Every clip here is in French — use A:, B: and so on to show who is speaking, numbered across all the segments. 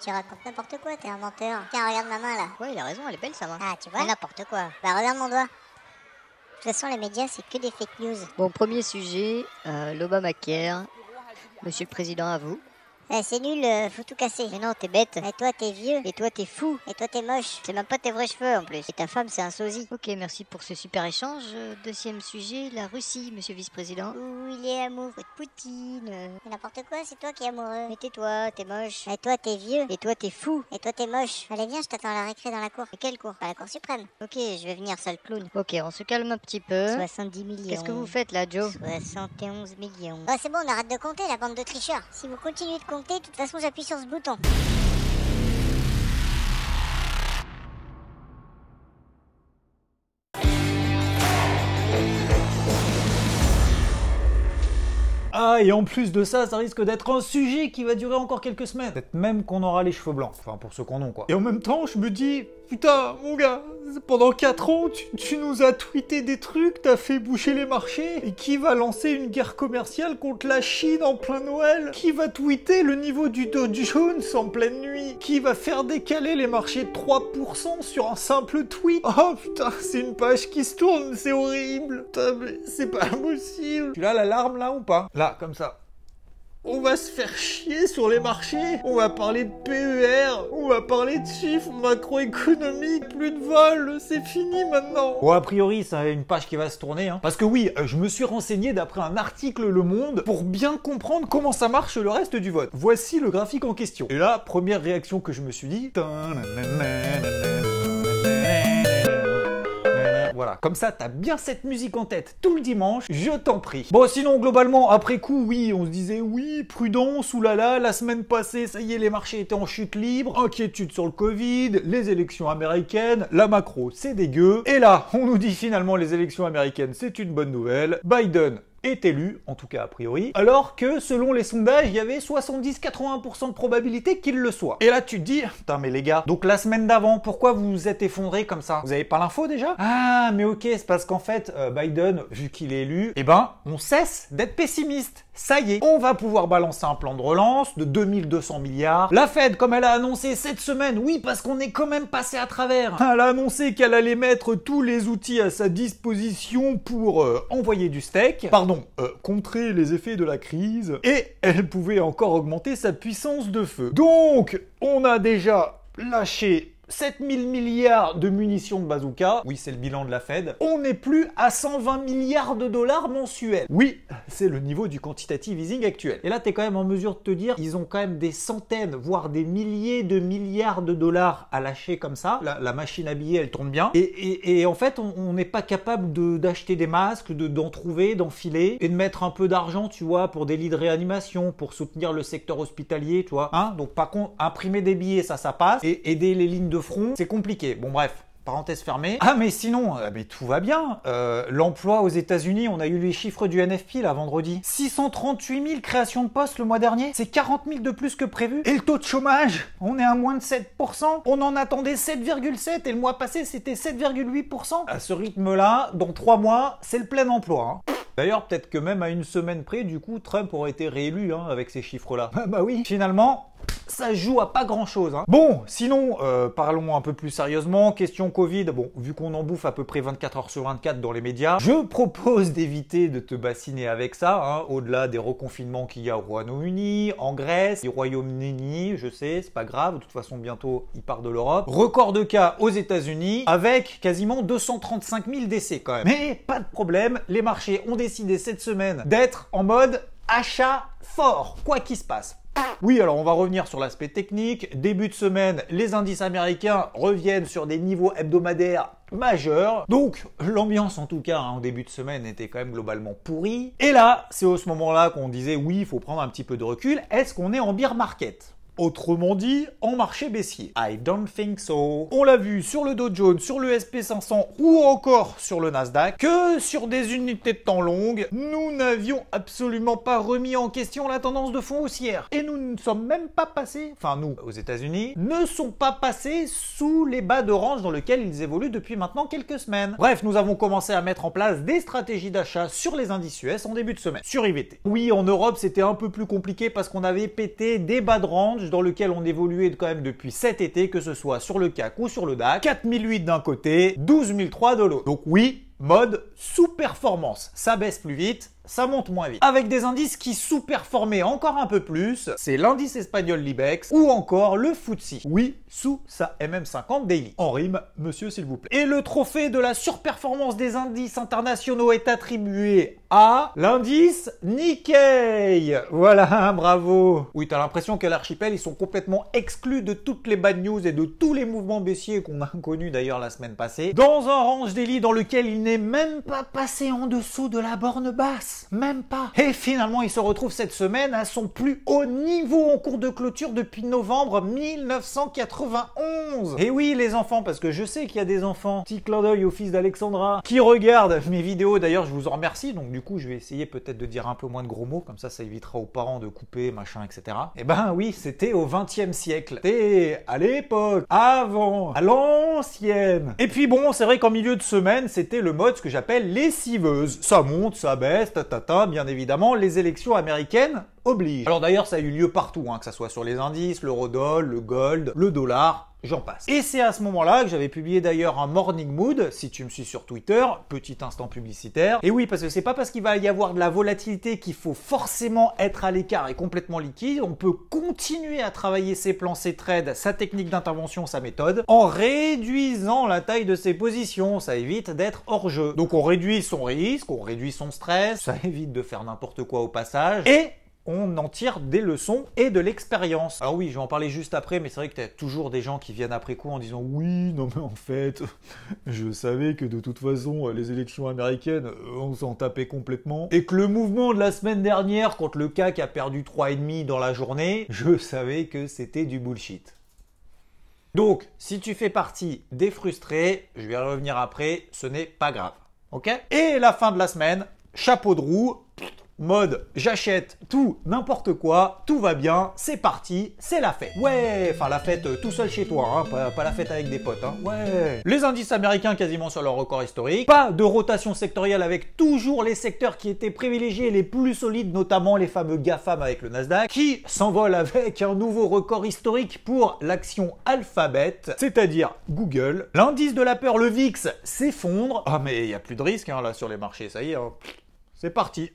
A: tu racontes n'importe quoi, t'es un menteur. Tiens, regarde ma main là.
B: Ouais, il a raison, elle est belle sa main.
A: Ah, tu vois?
B: Mais n'importe quoi.
A: Bah, regarde mon doigt. De toute façon, les médias, c'est que des fake news.
B: Bon, premier sujet, l'Obamacare. Monsieur le Président, à vous.
A: Eh, c'est nul, faut tout casser.
B: Mais non, t'es bête.
A: Et toi, t'es vieux.
B: Et toi, t'es fou.
A: Et toi, t'es moche.
B: C'est même pas tes vrais cheveux en plus. Et ta femme, c'est un sosie. Ok, merci pour ce super échange. Deuxième sujet, la Russie, monsieur le vice-président.
A: Ouh, il est amoureux de Poutine. Mais n'importe quoi, c'est toi qui es amoureux.
B: Mais tais-toi, t'es moche.
A: Et toi, t'es vieux.
B: Et toi, t'es fou.
A: Et toi, t'es moche. Allez, viens, je t'attends à la récré dans la cour.
B: Et quelle cour?
A: À la cour suprême.
B: Ok, je vais venir, sale clown. Ok, on se calme un petit peu.
A: 70 millions.
B: Qu'est-ce que vous faites là, Joe?
A: 71 millions. Oh, c'est bon, on arrête de compter, la bande de tricheurs. Si vous continuez de compter, de toute façon, j'appuie sur ce bouton.
C: Ah, et en plus de ça, ça risque d'être un sujet qui va durer encore quelques semaines. Peut-être même qu'on aura les cheveux blancs. Enfin, pour ceux qu'on a, quoi. Et en même temps, je me dis, putain, mon gars, pendant 4 ans, tu nous as tweeté des trucs, t'as fait boucher les marchés. Et qui va lancer une guerre commerciale contre la Chine en plein Noël? Qui va tweeter le niveau du Dow Jones en pleine nuit? Qui va faire décaler les marchés de 3% sur un simple tweet? Oh putain, c'est une page qui se tourne, c'est horrible. Putain, mais c'est pas possible. Tu as l'alarme là ou pas? Là, comme ça. On va se faire chier sur les marchés, on va parler de PER, on va parler de chiffres macroéconomiques, plus de vol, c'est fini maintenant. Bon, a priori, c'est une page qui va se tourner, hein. Parce que oui, je me suis renseigné d'après un article Le Monde pour bien comprendre comment ça marche le reste du vote. Voici le graphique en question. Et là, première réaction que je me suis dit... Voilà, comme ça, t'as bien cette musique en tête tout le dimanche, je t'en prie. Bon, sinon, globalement, après coup, oui, on se disait, oui, prudence, oulala, la semaine passée, ça y est, les marchés étaient en chute libre, inquiétude sur le Covid, les élections américaines, la macro, c'est dégueu. Et là, on nous dit finalement, les élections américaines, c'est une bonne nouvelle. Biden est élu, en tout cas a priori, alors que selon les sondages, il y avait 70-80% de probabilité qu'il le soit. Et là tu te dis, putain mais les gars, donc la semaine d'avant, pourquoi vous vous êtes effondré comme ça? Vous avez pas l'info déjà? Ah mais ok, c'est parce qu'en fait, Biden, vu qu'il est élu, eh ben, on cesse d'être pessimiste. Ça y est, on va pouvoir balancer un plan de relance de 2200 milliards. La Fed, comme elle a annoncé cette semaine, oui, parce qu'on est quand même passé à travers, elle a annoncé qu'elle allait mettre tous les outils à sa disposition pour envoyer du steak, pardon, contrer les effets de la crise, et elle pouvait encore augmenter sa puissance de feu. Donc, on a déjà lâché 7000 milliards de munitions de bazooka, oui c'est le bilan de la Fed, on n'est plus à 120 milliards de dollars mensuels. Oui, c'est le niveau du quantitative easing actuel. Et là t'es quand même en mesure de te dire, ils ont quand même des centaines, voire des milliers de milliards de dollars à lâcher comme ça. La machine à billets elle tourne bien. Et en fait on n'est pas capable d'acheter des masques, d'en trouver, d'enfiler, et de mettre un peu d'argent, tu vois, pour des lits de réanimation, pour soutenir le secteur hospitalier, tu vois. Hein, donc par contre, imprimer des billets, ça passe, et aider les lignes de front, c'est compliqué. Bon bref, parenthèse fermée. Ah mais sinon, mais tout va bien. L'emploi aux États-Unis, on a eu les chiffres du NFP là vendredi. 638 000 créations de postes le mois dernier. C'est 40 000 de plus que prévu. Et le taux de chômage, on est à moins de 7%. On en attendait 7,7 et le mois passé c'était 7,8%. À ce rythme-là, dans 3 mois, c'est le plein emploi. Hein. D'ailleurs, peut-être que même à une semaine près, du coup, Trump aurait été réélu hein, avec ces chiffres-là. Bah oui, finalement... ça joue à pas grand chose. Hein. Bon, sinon, parlons un peu plus sérieusement. Question Covid, bon, vu qu'on en bouffe à peu près 24 heures sur 24 dans les médias, je propose d'éviter de te bassiner avec ça, hein, au-delà des reconfinements qu'il y a au Royaume-Uni, en Grèce, au Royaume-Uni, je sais, c'est pas grave, de toute façon, bientôt, il part de l'Europe. Record de cas aux États-Unis, avec quasiment 235 000 décès quand même. Mais pas de problème, les marchés ont décidé cette semaine d'être en mode achat fort, quoi qu'il se passe. Oui, alors on va revenir sur l'aspect technique. Début de semaine, les indices américains reviennent sur des niveaux hebdomadaires majeurs. Donc, l'ambiance en tout cas en début de semaine était quand même globalement pourrie. Et là, c'est au ce moment-là qu'on disait oui, il faut prendre un petit peu de recul. Est-ce qu'on est en bear market ? Autrement dit, en marché baissier. I don't think so. On l'a vu sur le Dow Jones, sur le SP500 ou encore sur le Nasdaq, que sur des unités de temps longues, nous n'avions absolument pas remis en question la tendance de fond haussière. Et nous ne sommes même pas passés, enfin nous, aux États-Unis, ne sont pas passés sous les bas de range dans lesquels ils évoluent depuis maintenant quelques semaines. Bref, nous avons commencé à mettre en place des stratégies d'achat sur les indices US en début de semaine, sur IVT. Oui, en Europe, c'était un peu plus compliqué parce qu'on avait pété des bas de range range dans lequel on évoluait quand même depuis cet été, que ce soit sur le CAC ou sur le DAX. 4008 d'un côté, 12003 de l'autre. Donc oui, mode sous-performance. Ça baisse plus vite, ça monte moins vite. Avec des indices qui sous-performaient encore un peu plus, c'est l'indice espagnol l'Ibex ou encore le FTSE. Oui, sous sa MM50 daily. En rime, monsieur s'il vous plaît. Et le trophée de la surperformance des indices internationaux est attribué à l'indice Nikkei. Voilà, bravo. Oui, t'as l'impression qu'à l'archipel, ils sont complètement exclus de toutes les bad news et de tous les mouvements baissiers qu'on a connus d'ailleurs la semaine passée. Dans un range daily dans lequel il n'est même pas passé en dessous de la borne basse. Même pas. Et finalement, il se retrouve cette semaine à son plus haut niveau en cours de clôture depuis novembre 1991. Et oui, les enfants, parce que je sais qu'il y a des enfants, petit clin d'œil au fils d'Alexandra, qui regardent mes vidéos. D'ailleurs, je vous en remercie. Donc du coup, je vais essayer peut-être de dire un peu moins de gros mots, comme ça évitera aux parents de couper, machin, etc. Et ben oui, c'était au XXe siècle. C'était à l'époque, avant, à l'ancienne. Et puis bon, c'est vrai qu'en milieu de semaine, c'était le mode ce que j'appelle lessiveuse. Ça monte, ça baisse, bien évidemment, les élections américaines obligent. Alors d'ailleurs, ça a eu lieu partout, que ça soit sur les indices, l'eurodoll, le gold, le dollar, j'en passe. Et c'est à ce moment-là que j'avais publié d'ailleurs un morning mood, si tu me suis sur Twitter, petit instant publicitaire. Et oui, parce que c'est pas parce qu'il va y avoir de la volatilité qu'il faut forcément être à l'écart et complètement liquide. On peut continuer à travailler ses plans, ses trades, sa technique d'intervention, sa méthode, en réduisant la taille de ses positions. Ça évite d'être hors jeu. Donc on réduit son risque, on réduit son stress, ça évite de faire n'importe quoi au passage. Et on en tire des leçons et de l'expérience. Alors oui, je vais en parler juste après, mais c'est vrai que t'as toujours des gens qui viennent après coup en disant « Oui, non mais en fait, je savais que de toute façon, les élections américaines, on s'en tapait complètement. Et que le mouvement de la semaine dernière, quand le CAC a perdu 3,5 dans la journée, je savais que c'était du bullshit. » Donc, si tu fais partie des frustrés, je vais revenir après, ce n'est pas grave. Ok ? Et la fin de la semaine, chapeau de roue, mode j'achète tout, n'importe quoi, tout va bien, c'est parti, c'est la fête. Ouais, enfin la fête tout seul chez toi, pas la fête avec des potes, ouais. Les indices américains quasiment sur leur record historique, pas de rotation sectorielle avec toujours les secteurs qui étaient privilégiés les plus solides, notamment les fameux GAFAM avec le Nasdaq, qui s'envole avec un nouveau record historique pour l'action Alphabet, c'est-à-dire Google. L'indice de la peur, le VIX, s'effondre. Ah mais il n'y a plus de risque là sur les marchés, ça y est, c'est parti.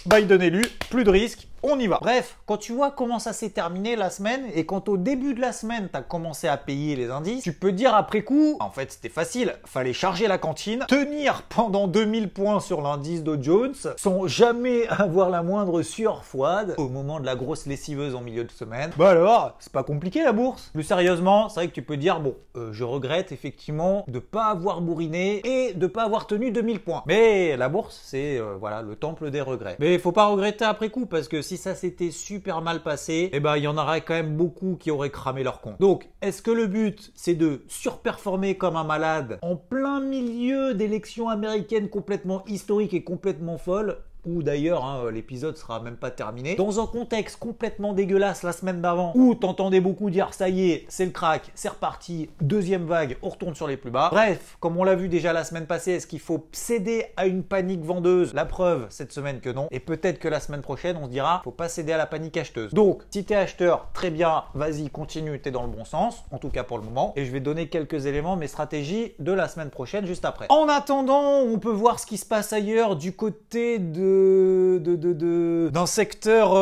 C: Biden élu, plus de risques, on y va. Bref, quand tu vois comment ça s'est terminé la semaine et quand au début de la semaine, t'as commencé à payer les indices, tu peux dire après coup, en fait c'était facile, fallait charger la cantine, tenir pendant 2000 points sur l'indice Dow Jones, sans jamais avoir la moindre sueur froide au moment de la grosse lessiveuse en milieu de semaine. Bah alors, c'est pas compliqué la bourse. Plus sérieusement, c'est vrai que tu peux dire, bon, je regrette effectivement de pas avoir bourriné et de pas avoir tenu 2000 points. Mais la bourse, c'est voilà, le temple des regrets. Mais il faut pas regretter après coup, parce que si ça s'était super mal passé, eh ben il y en aurait quand même beaucoup qui auraient cramé leur compte. Donc, est-ce que le but, c'est de surperformer comme un malade en plein milieu d'élections américaines complètement historiques et complètement folles? Ou d'ailleurs, l'épisode sera même pas terminé, dans un contexte complètement dégueulasse la semaine d'avant, où t'entendais beaucoup dire ça y est, c'est le crack, c'est reparti, deuxième vague, on retourne sur les plus bas. Bref, comme on l'a vu déjà la semaine passée, est-ce qu'il faut céder à une panique vendeuse? La preuve, cette semaine que non. Et peut-être que la semaine prochaine, on se dira, faut pas céder à la panique acheteuse. Donc, si t'es acheteur, très bien, vas-y, continue, t'es dans le bon sens, en tout cas pour le moment. Et je vais donner quelques éléments, mes stratégies de la semaine prochaine, juste après. En attendant, on peut voir ce qui se passe ailleurs du côté d'un secteur,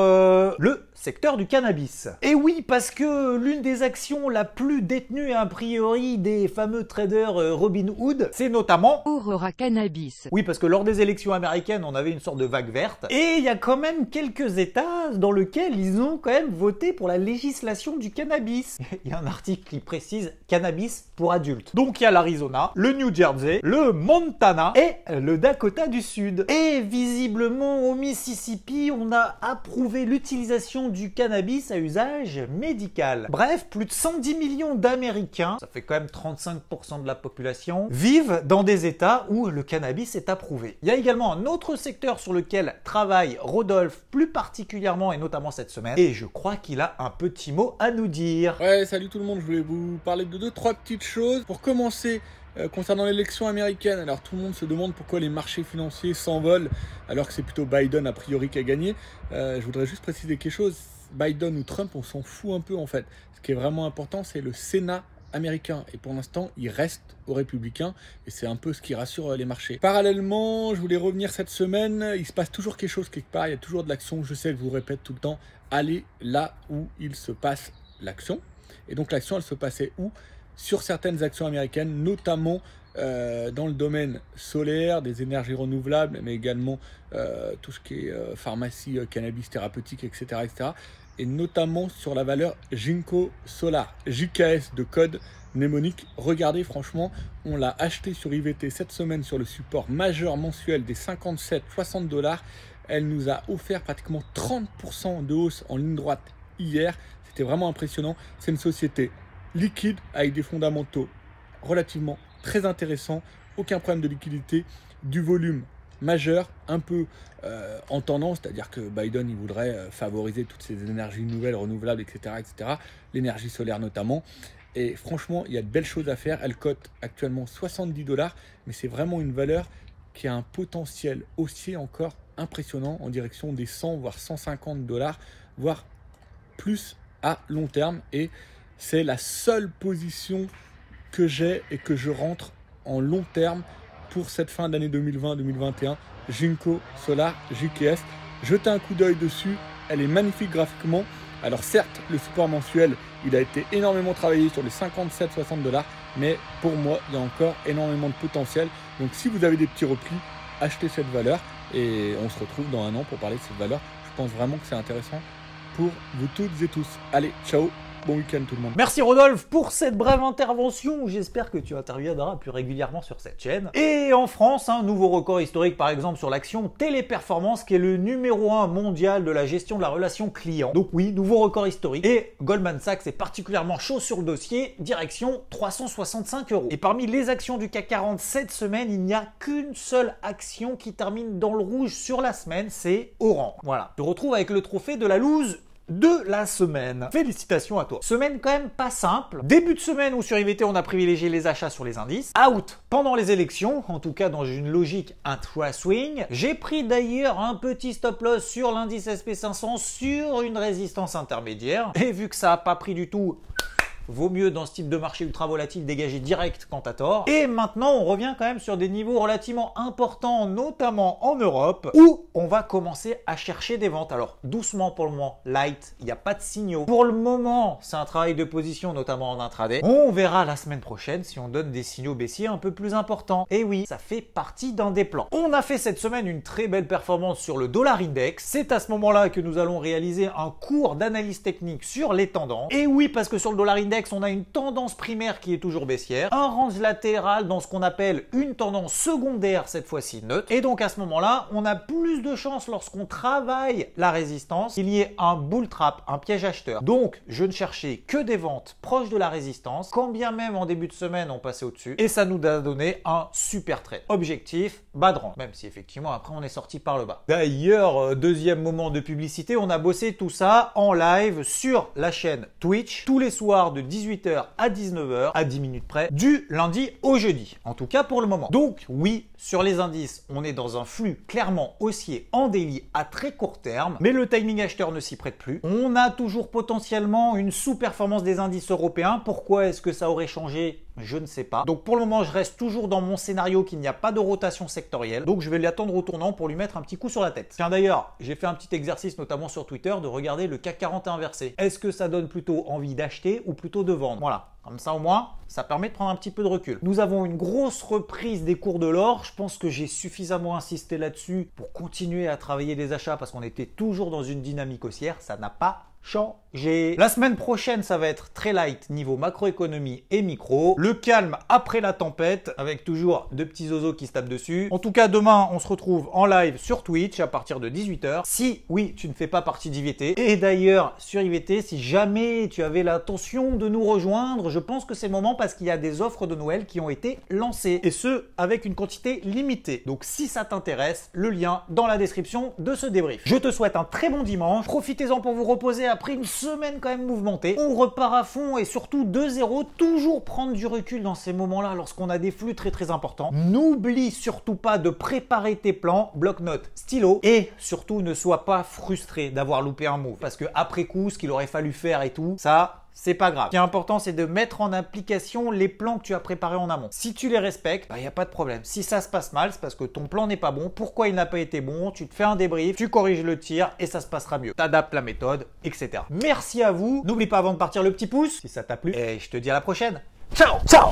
C: le secteur du cannabis. Et oui, parce que l'une des actions la plus détenue a priori des fameux traders Robinhood, c'est notamment
D: Aurora Cannabis.
C: Oui, parce que lors des élections américaines, on avait une sorte de vague verte. Et il y a quand même quelques États dans lesquels ils ont quand même voté pour la législation du cannabis. Il y a un article qui précise cannabis pour adultes. Donc il y a l'Arizona, le New Jersey, le Montana et le Dakota du Sud. Et visiblement au Mississippi, on a approuvé l'utilisation du cannabis à usage médical. Bref, plus de 110 millions d'Américains, ça fait quand même 35% de la population, vivent dans des États où le cannabis est approuvé. Il y a également un autre secteur sur lequel travaille Rodolphe plus particulièrement et notamment cette semaine, et je crois qu'il a un petit mot à nous dire.
E: Ouais, salut tout le monde, je voulais vous parler de 2-3 petites choses. Pour commencer, concernant l'élection américaine, alors tout le monde se demande pourquoi les marchés financiers s'envolent alors que c'est plutôt Biden a priori qui a gagné. Je voudrais juste préciser quelque chose. Biden ou Trump, on s'en fout un peu en fait. Ce qui est vraiment important, c'est le Sénat américain. Et pour l'instant, il reste aux républicains. Et c'est un peu ce qui rassure les marchés. Parallèlement, je voulais revenir cette semaine. Il se passe toujours quelque chose quelque part. Il y a toujours de l'action. Je sais que je vous répète tout le temps. Allez là où il se passe l'action. Et donc l'action, elle se passait où? Sur certaines actions américaines, notamment dans le domaine solaire, des énergies renouvelables, mais également tout ce qui est pharmacie, cannabis thérapeutique, etc., etc. Et notamment sur la valeur Ginkgo Solar, JKS de code mnémonique. Regardez, franchement, on l'a acheté sur IVT cette semaine sur le support majeur mensuel des 57-60 $. Elle nous a offert pratiquement 30% de hausse en ligne droite hier. C'était vraiment impressionnant. C'est une société liquide avec des fondamentaux relativement très intéressants. Aucun problème de liquidité, du volume majeur, un peu en tendance, c'est-à-dire que Biden il voudrait favoriser toutes ces énergies nouvelles, renouvelables, etc., etc. L'énergie solaire notamment. Et franchement, il y a de belles choses à faire. Elle cote actuellement 70 $, mais c'est vraiment une valeur qui a un potentiel haussier encore impressionnant en direction des 100 voire 150 $, voire plus à long terme. Et c'est la seule position que j'ai et que je rentre en long terme pour cette fin d'année 2020-2021. Ginkgo Solar, JKS. Jetez un coup d'œil dessus. Elle est magnifique graphiquement. Alors certes, le support mensuel, il a été énormément travaillé sur les 57-60 $, mais pour moi, il y a encore énormément de potentiel. Donc si vous avez des petits replis, achetez cette valeur et on se retrouve dans un an pour parler de cette valeur. Je pense vraiment que c'est intéressant pour vous toutes et tous. Allez, ciao, bon week-end tout le monde.
C: Merci Rodolphe pour cette brève intervention. J'espère que tu interviendras plus régulièrement sur cette chaîne. Et en France, un nouveau record historique par exemple sur l'action Téléperformance qui est le numéro 1 mondial de la gestion de la relation client. Donc oui, nouveau record historique. Et Goldman Sachs est particulièrement chaud sur le dossier, direction 365 €. Et parmi les actions du CAC 40 cette semaine, il n'y a qu'une seule action qui termine dans le rouge sur la semaine, c'est Orange. Voilà, je te retrouve avec le trophée de la loose de la semaine. Félicitations à toi. Semaine quand même pas simple. Début de semaine où sur IVT on a privilégié les achats sur les indices. Out pendant les élections, en tout cas dans une logique intra-swing. J'ai pris d'ailleurs un petit stop loss sur l'indice SP500 sur une résistance intermédiaire. Et vu que ça n'a pas pris du tout, vaut mieux dans ce type de marché ultra volatile dégager direct quand t'as tort. Et maintenant, on revient quand même sur des niveaux relativement importants, notamment en Europe, où on va commencer à chercher des ventes. Alors, doucement pour le moment, light, il n'y a pas de signaux. Pour le moment, c'est un travail de position, notamment en intraday. On verra la semaine prochaine si on donne des signaux baissiers un peu plus importants. Et oui, ça fait partie d'un des plans. On a fait cette semaine une très belle performance sur le dollar index. C'est à ce moment-là que nous allons réaliser un cours d'analyse technique sur les tendances. Et oui, parce que sur le dollar index, on a une tendance primaire qui est toujours baissière, un range latéral dans ce qu'on appelle une tendance secondaire, cette fois-ci neutre. Et donc à ce moment-là, on a plus de chances lorsqu'on travaille la résistance qu'il y ait un bull trap, un piège acheteur. Donc je ne cherchais que des ventes proches de la résistance, quand bien même en début de semaine on passait au-dessus, et ça nous a donné un super trade. Objectif, bas de range, même si effectivement après on est sorti par le bas. D'ailleurs, deuxième moment de publicité, on a bossé tout ça en live sur la chaîne Twitch, tous les soirs de 18h à 19h, à 10 minutes près, du lundi au jeudi. En tout cas pour le moment. Donc oui, sur les indices, on est dans un flux clairement haussier en daily à très court terme, mais le timing acheteur ne s'y prête plus. On a toujours potentiellement une sous-performance des indices européens. Pourquoi est-ce que ça aurait changé ? Je ne sais pas. Donc pour le moment, je reste toujours dans mon scénario qu'il n'y a pas de rotation sectorielle. Donc je vais l'attendre au tournant pour lui mettre un petit coup sur la tête. Tiens d'ailleurs, j'ai fait un petit exercice notamment sur Twitter de regarder le CAC 40 inversé. Est-ce que ça donne plutôt envie d'acheter ou plutôt de vendre? Voilà. Comme ça au moins, ça permet de prendre un petit peu de recul. Nous avons une grosse reprise des cours de l'or. Je pense que j'ai suffisamment insisté là-dessus pour continuer à travailler les achats parce qu'on était toujours dans une dynamique haussière. Ça n'a pas changé. La semaine prochaine, ça va être très light niveau macroéconomie et micro. Le calme après la tempête avec toujours deux petits zozos qui se tapent dessus. En tout cas, demain, on se retrouve en live sur Twitch à partir de 18h. Si, oui, tu ne fais pas partie d'IVT. Et d'ailleurs, sur IVT, si jamais tu avais l'intention de nous rejoindre, je pense que c'est le moment parce qu'il y a des offres de Noël qui ont été lancées. Et ce, avec une quantité limitée. Donc, si ça t'intéresse, le lien dans la description de ce débrief. Je te souhaite un très bon dimanche. Profitez-en pour vous reposer après une semaine quand même mouvementée. On repart à fond et surtout 2-0, toujours prendre du recul dans ces moments-là lorsqu'on a des flux très importants. N'oublie surtout pas de préparer tes plans, bloc-notes, stylo, et surtout ne sois pas frustré d'avoir loupé un move. Parce que après coup, ce qu'il aurait fallu faire et tout, ça... c'est pas grave. Ce qui est important, c'est de mettre en application les plans que tu as préparés en amont. Si tu les respectes, il n'y a pas de problème. Si ça se passe mal, c'est parce que ton plan n'est pas bon. Pourquoi il n'a pas été bon? Tu te fais un débrief, tu corriges le tir et ça se passera mieux. T'adaptes la méthode, etc. Merci à vous. N'oublie pas avant de partir le petit pouce si ça t'a plu. Et je te dis à la prochaine. Ciao, ciao!